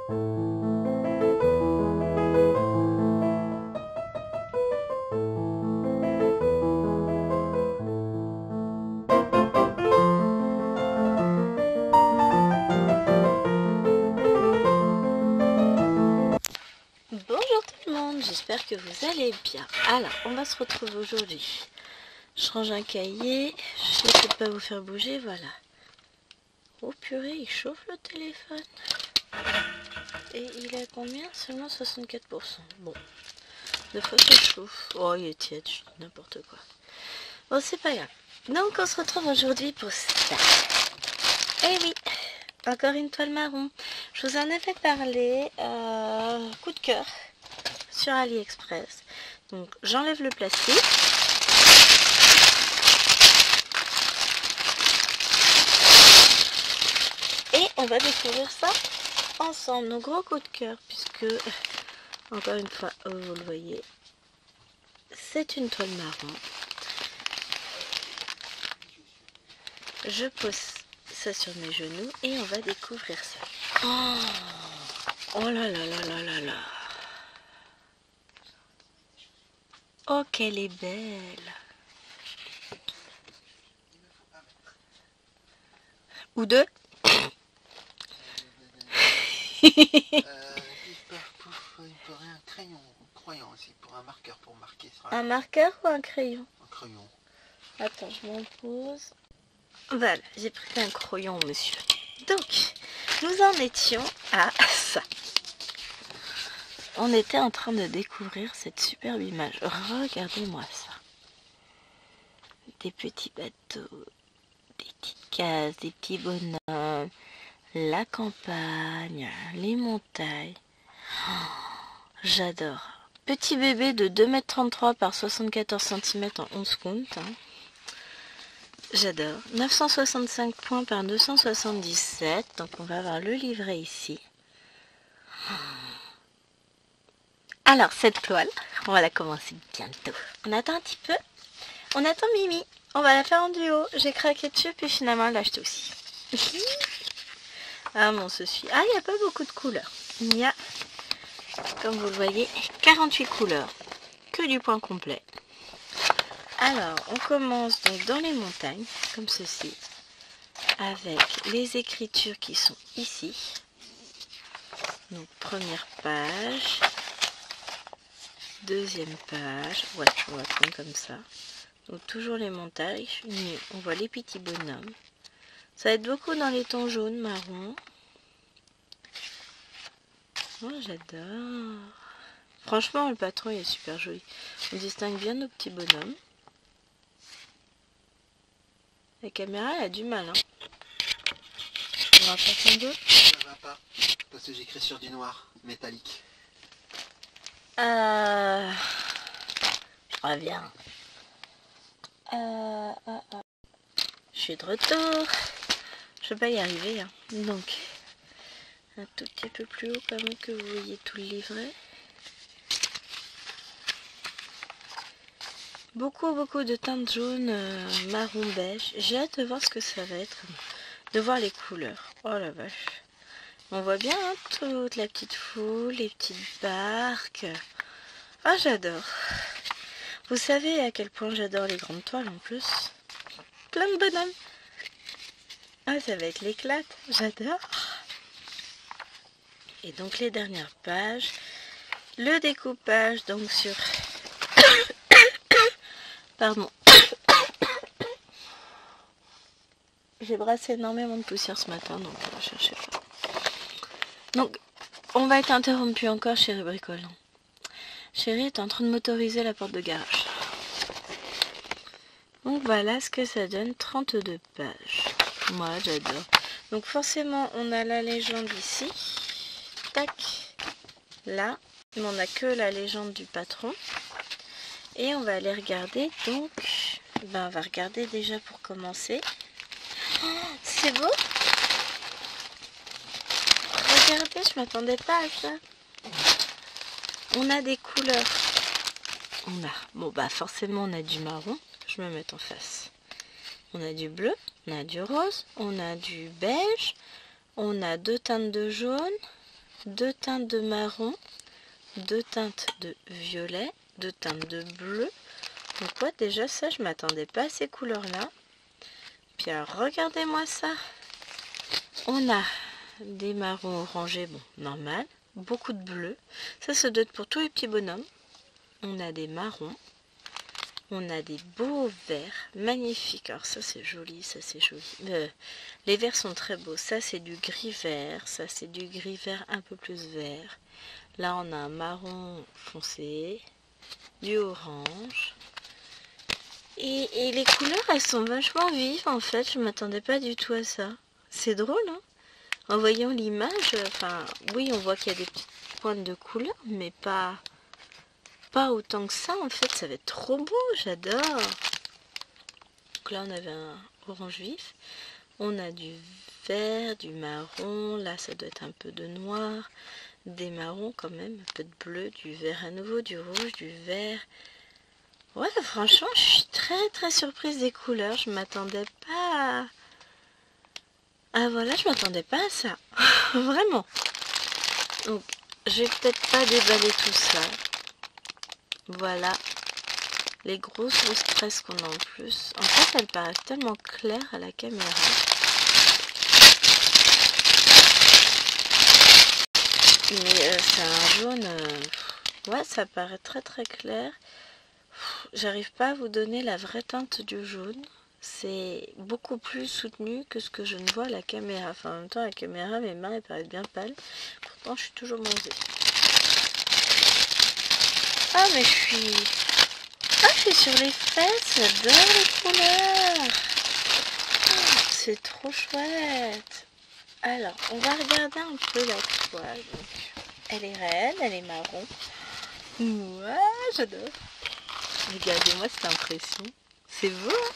Bonjour tout le monde, j'espère que vous allez bien. Alors, on va se retrouver aujourd'hui. Je range un cahier, je sais pas vous faire bouger, voilà. Oh purée, il chauffe le téléphone. Et il est à combien? Seulement 64%. Bon, des fois ça chauffe. Oh, il est tiède, je dis n'importe quoi. Bon, c'est pas grave. Donc, on se retrouve aujourd'hui pour ça. Eh oui, encore une toile marron. Je vous en avais parlé, coup de cœur, sur AliExpress. Donc, j'enlève le plastique. Et on va découvrir ça ensemble. Nos gros coup de cœur, puisque, encore une fois, vous le voyez, c'est une toile marron. Je pose ça sur mes genoux et on va découvrir ça. Oh là là là là là là. Oh, qu'elle est belle. Ou deux. Il faudrait un crayon aussi, pour un marqueur pour marquer ça. Un marqueur ou un crayon? Un crayon. Attends, je m'en pose. Voilà, j'ai pris un crayon, monsieur. Donc, nous en étions à ça. On était en train de découvrir cette superbe image. Regardez-moi ça. Des petits bateaux, des petites cases, des petits bonhommes, la campagne, les montagnes. Oh, j'adore. Petit bébé de 2,33 m par 74 cm en 11 comptes. Hein. J'adore. 965 points par 277. Donc on va avoir le livret ici. Alors cette toile, on va la commencer bientôt. On attend un petit peu. On attend Mimi. On va la faire en duo. J'ai craqué dessus puis finalement elle l'a acheté aussi. Ah mon ceci. Ah, il n'y a pas beaucoup de couleurs. Il y a, comme vous le voyez, 48 couleurs. Que du point complet. Alors, on commence donc dans les montagnes, comme ceci, avec les écritures qui sont ici. Donc, première page, deuxième page, ouais, on va prendre comme ça. Donc, toujours les montagnes, on voit les petits bonhommes. Ça va être beaucoup dans les tons jaunes, marron. Oh, j'adore. Franchement, le patron il est super joli. On distingue bien nos petits bonhommes. La caméra, elle a du mal. Hein. On va faire son dos. Ça va pas, parce que j'écris sur du noir, métallique. Je reviens. Je suis de retour. Je vais pas y arriver. Hein. Donc, un tout petit peu plus haut, quand même, que vous voyez tout le livret. Beaucoup de teintes jaunes, marron, beige. J'ai hâte de voir ce que ça va être. De voir les couleurs. Oh la vache. On voit bien hein, toute la petite foule, les petites barques. Ah, j'adore. Vous savez à quel point j'adore les grandes toiles en plus. Plein de bonhommes. Ah, ça va être l'éclate. J'adore. Et donc les dernières pages. Le découpage donc sur... Pardon. J'ai brassé énormément de poussière ce matin, donc on va chercher ça. Donc, on va être interrompu encore, chérie bricolant. Chérie est en train de motoriser la porte de garage. Donc voilà ce que ça donne, 32 pages. Moi, j'adore. Donc forcément, on a la légende ici. Tac. Là. Mais on n'a que la légende du patron. Et on va aller regarder. Donc, ben, on va regarder déjà pour commencer. Oh, c'est beau. Regardez, je m'attendais pas à ça. On a des couleurs. Bon bah forcément on a du marron. Je me mets en face. On a du bleu, on a du rose, on a du beige, on a deux teintes de jaune, 2 teintes de marron, 2 teintes de violet, 2 teintes de bleu. Donc ouais, déjà ça, je m'attendais pas à ces couleurs-là. Puis alors, regardez-moi ça. On a des marrons orangés, bon, normal. Beaucoup de bleu. Ça doit être pour tous les petits bonhommes. On a des marrons. On a des beaux verts, magnifiques. Alors ça c'est joli, ça c'est joli. Les verts sont très beaux. Ça c'est du gris vert, ça c'est du gris vert un peu plus vert. Là on a un marron foncé, du orange. Et les couleurs elles sont vachement vives en fait. Je m'attendais pas du tout à ça. C'est drôle hein. En voyant l'image, enfin oui on voit qu'il y a des petites pointes de couleur, mais pas autant que ça en fait. Ça va être trop beau, j'adore. Donc là on avait un orange vif, on a du vert, du marron, là ça doit être un peu de noir, des marrons quand même, un peu de bleu, du vert à nouveau, du rouge, du vert. Ouais franchement je suis très surprise des couleurs, je m'attendais pas à... Ah voilà, je m'attendais pas à ça, vraiment. Donc je vais peut-être pas déballer tout ça. Voilà. Les grosses tresses qu'on a en plus. En fait, elles paraissent tellement claires à la caméra. Mais c'est un jaune... ouais, ça paraît très clair. J'arrive pas à vous donner la vraie teinte du jaune. C'est beaucoup plus soutenu que ce que je ne vois à la caméra. Enfin, en même temps, à la caméra, mes mains, elles paraissent bien pâles. Pourtant, je suis toujours bronzée. Ah, mais je suis sur les fesses, j'adore les couleurs. C'est trop chouette. Alors, on va regarder un peu la toile. Donc, elle est raide, elle est marron. Ouais, j'adore. Regardez-moi cette impression. C'est beau, hein?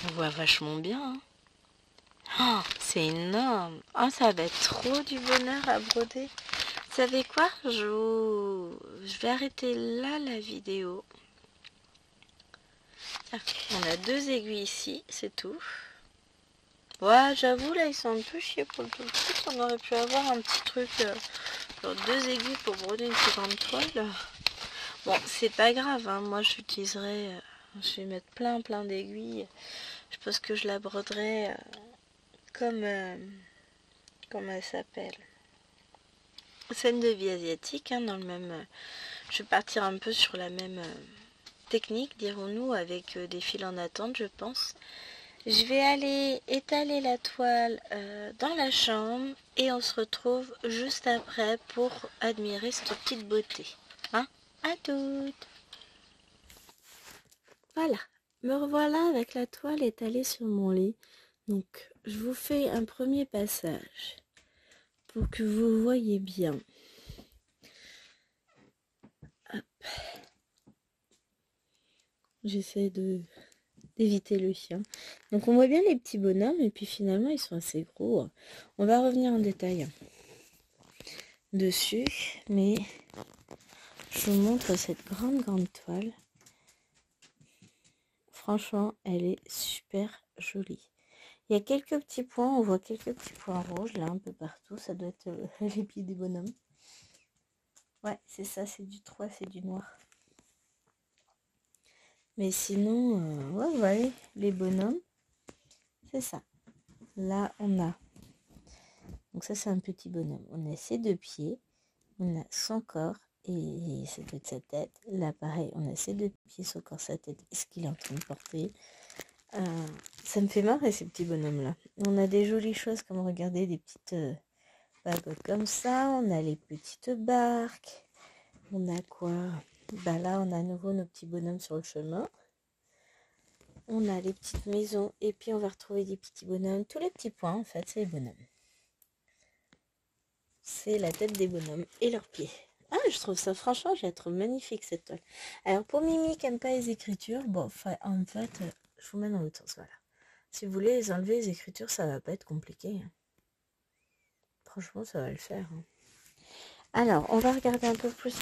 On voit vachement bien. Hein. Oh, c'est énorme. Oh, ça va être trop du bonheur à broder. Vous savez quoi? Je vais arrêter là la vidéo. Ah, on a 2 aiguilles ici, c'est tout. Ouais, j'avoue, là, ils sont un peu chiés pour le tout. On aurait pu avoir un petit truc, genre 2 aiguilles pour broder une plus grande toile. Bon, c'est pas grave, hein. Moi, j'utiliserai, je vais mettre plein d'aiguilles. Je pense que je la broderai comment elle s'appelle? Scène de vie asiatique, hein, dans le même... je vais partir un peu sur la même technique, dirons-nous, avec des fils en attente, je pense. Je vais aller étaler la toile dans la chambre et on se retrouve juste après pour admirer cette petite beauté. Hein? À toutes! Voilà, me revoilà avec la toile étalée sur mon lit. Donc, je vous fais un premier passage pour que vous voyez bien. Hop. J'essaie d'éviter le chien. Donc on voit bien les petits bonhommes et puis finalement ils sont assez gros. On va revenir en détail dessus, mais je vous montre cette grande toile. Franchement, elle est super jolie. Il y a quelques petits points, on voit quelques petits points rouges là un peu partout. Ça doit être les pieds des bonhommes. Ouais, c'est ça, c'est du 3, c'est du noir. Mais sinon, ouais, vous voyez, les bonhommes, c'est ça. Là, on a... Donc ça, c'est un petit bonhomme. On a ses 2 pieds, on a son corps et ça peut être sa tête. Là, pareil, on a ses 2 pieds, son corps, sa tête et ce qu'il est en train de porter. Ça me fait marrer, ces petits bonhommes-là. On a des jolies choses, comme regardez, des petites pagodes comme ça. On a les petites barques. On a quoi? Bah là, on a à nouveau nos petits bonhommes sur le chemin. On a les petites maisons et puis on va retrouver des petits bonhommes. Tous les petits points, en fait, c'est les bonhommes. C'est la tête des bonhommes et leurs pieds. Ah, je trouve ça, franchement, je la trouve magnifique, cette toile. Alors, pour Mimi qui n'aime pas les écritures, bon, en fait, je vous mets dans l'autre sens, voilà. Si vous voulez les enlever, les écritures, ça va pas être compliqué. Hein. Franchement, ça va le faire. Hein. Alors, on va regarder un peu plus.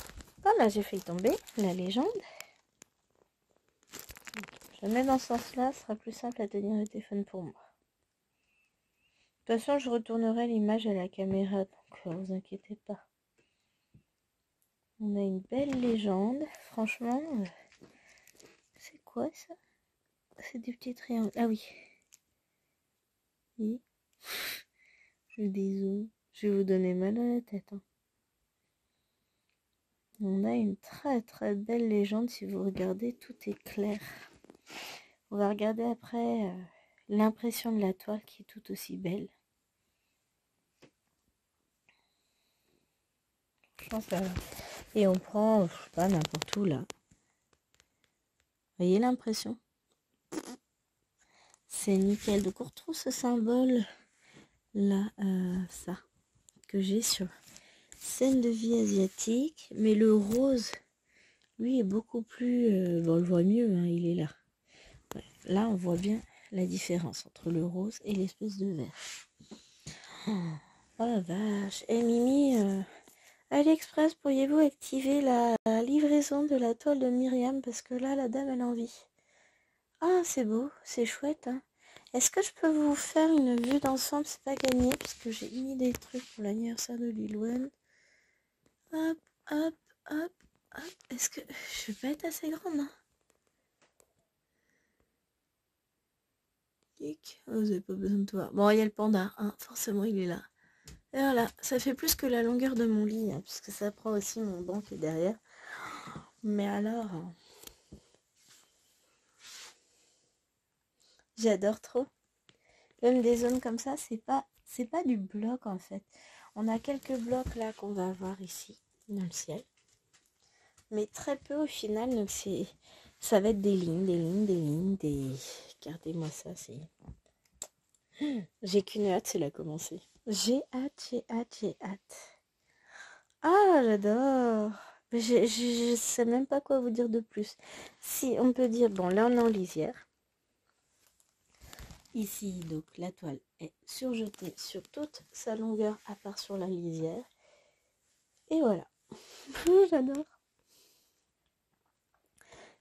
Voilà, j'ai fait tomber la légende. Je la mets dans ce sens-là, ce sera plus simple à tenir le téléphone pour moi. De toute façon, je retournerai l'image à la caméra vous inquiétez pas. On a une belle légende, franchement. C'est quoi ça? C'est des petits triangles. Ah oui. Oui. Je dézoome. Je vais vous donner mal à la tête. Hein. On a une très très belle légende. Si vous regardez, tout est clair. On va regarder après l'impression de la toile qui est tout aussi belle. Je pense ça. Et on prend, je sais pas, n'importe où là. Vous voyez l'impression? C'est nickel. Donc on retrouve ce symbole là, ça, que j'ai sur scène de vie asiatique. Mais le rose, lui, est beaucoup plus... bon, on le voit mieux, hein, il est là. Ouais, là, on voit bien la différence entre le rose et l'espèce de vert. Oh la vache. Eh Mimi, AliExpress, pourriez-vous activer la livraison de la toile de Myriam? Parce que là, la dame, elle a envie. Ah, c'est beau, c'est chouette. Hein. Est-ce que je peux vous faire une vue d'ensemble? C'est pas gagné, parce que j'ai mis des trucs pour l'anniversaire de Lilwen. Hop, hop, hop, hop. Est-ce que je vais pas être assez grande? Hein? Vous n'avez pas besoin de toi. Bon, il y a le panda, hein. Forcément, il est là. Et voilà, ça fait plus que la longueur de mon lit, hein, puisque ça prend aussi mon banc qui est derrière. Mais alors... J'adore trop. Même des zones comme ça, c'est pas du bloc en fait. On a quelques blocs là qu'on va voir ici dans le ciel. Mais très peu au final, donc ça va être des lignes, Regardez-moi ça, c'est... J'ai qu'une hâte, c'est la commencer. J'ai hâte. Ah, j'adore. Je sais même pas quoi vous dire de plus. Si, on peut dire, bon là on est en lisière. Ici, donc, la toile est surjetée sur toute sa longueur, à part sur la lisière. Et voilà. J'adore.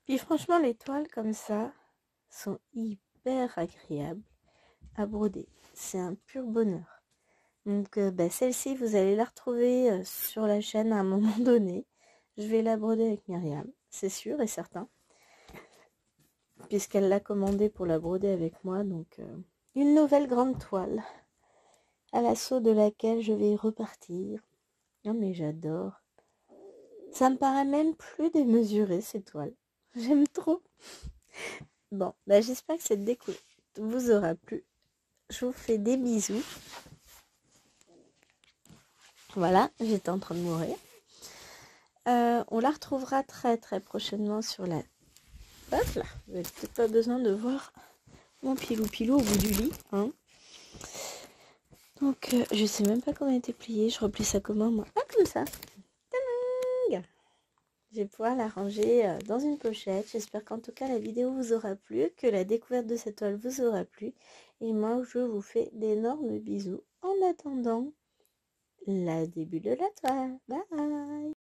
Puis franchement, les toiles comme ça sont hyper agréables à broder. C'est un pur bonheur. Donc, celle-ci, vous allez la retrouver sur la chaîne à un moment donné. Je vais la broder avec Myriam, c'est sûr et certain. Puisqu'elle l'a commandée pour la broder avec moi, donc... une nouvelle grande toile, à l'assaut de laquelle je vais repartir. Non mais j'adore. Ça me paraît même plus démesuré ces toiles. J'aime trop. Bon, j'espère que cette découverte vous aura plu. Je vous fais des bisous. Voilà, j'étais en train de mourir. On la retrouvera très très prochainement sur la... Hop là, vous n'avez peut-être pas besoin de voir mon pilou au bout du lit. Hein. Donc, je sais même pas comment elle était pliée. Je replie ça comment, moi? Ah, comme ça. Tadang! Je vais pouvoir la ranger dans une pochette. J'espère qu'en tout cas, la vidéo vous aura plu, que la découverte de cette toile vous aura plu. Et moi, je vous fais d'énormes bisous en attendant le début de la toile. Bye!